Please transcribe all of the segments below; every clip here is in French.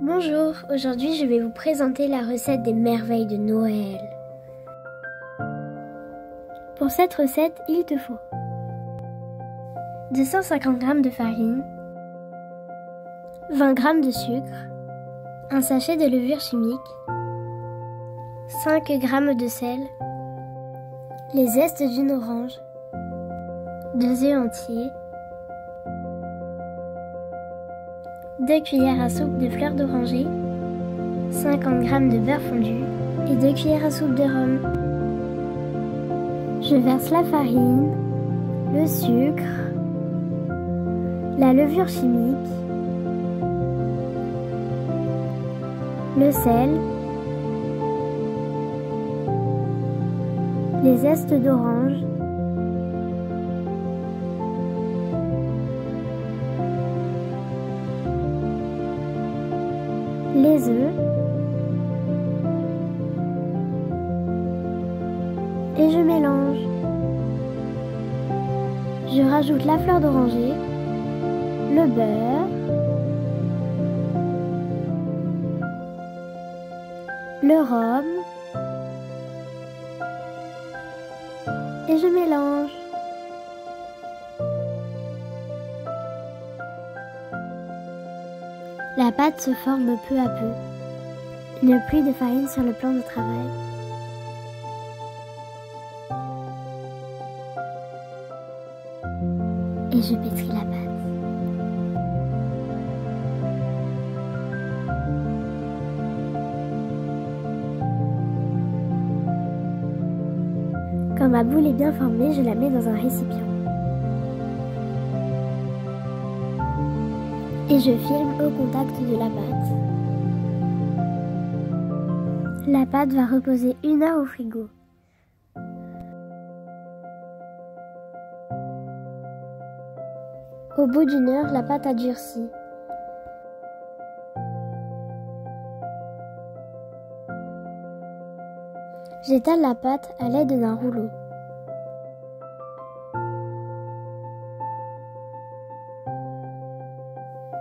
Bonjour, aujourd'hui je vais vous présenter la recette des merveilles de Noël. Pour cette recette, il te faut 250 g de farine, 20 g de sucre, un sachet de levure chimique, 5 g de sel, les zestes d'une orange, 2 œufs entiers, 2 cuillères à soupe de fleurs d'oranger, 50 g de beurre fondu et 2 cuillères à soupe de rhum. Je verse la farine, le sucre, la levure chimique, le sel, les zestes d'orange, les œufs et je mélange. Je rajoute la fleur d'oranger, le beurre, le rhum et je mélange. La pâte se forme peu à peu. Une pluie de farine sur le plan de travail. Et je pétris la pâte. Quand ma boule est bien formée, je la mets dans un récipient. Et je filme au contact de la pâte. La pâte va reposer 1 heure au frigo. Au bout d'1 heure, la pâte a durci. J'étale la pâte à l'aide d'un rouleau.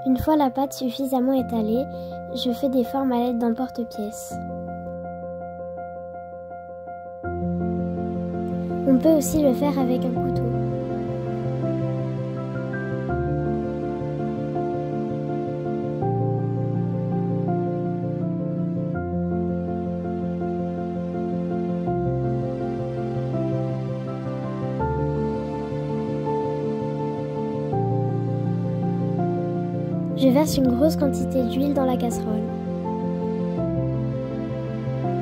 Une fois la pâte suffisamment étalée, je fais des formes à l'aide d'un porte-pièce. On peut aussi le faire avec un couteau. Je verse une grosse quantité d'huile dans la casserole.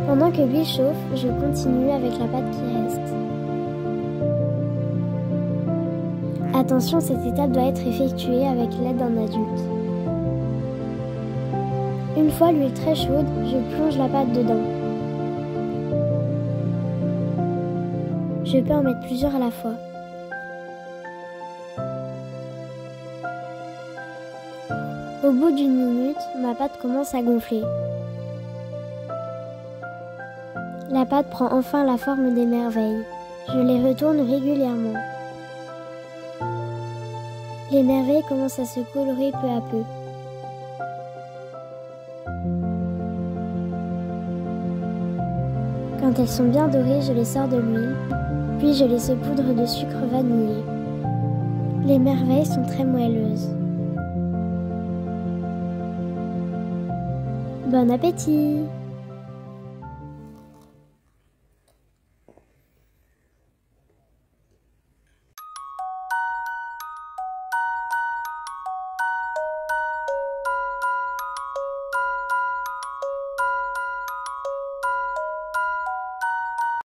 Pendant que l'huile chauffe, je continue avec la pâte qui reste. Attention, cette étape doit être effectuée avec l'aide d'un adulte. Une fois l'huile très chaude, je plonge la pâte dedans. Je peux en mettre plusieurs à la fois. Au bout d'1 minute, ma pâte commence à gonfler. La pâte prend enfin la forme des merveilles. Je les retourne régulièrement. Les merveilles commencent à se colorer peu à peu. Quand elles sont bien dorées, je les sors de l'huile, puis je les saupoudre de sucre vanillé. Les merveilles sont très moelleuses. Bon appétit!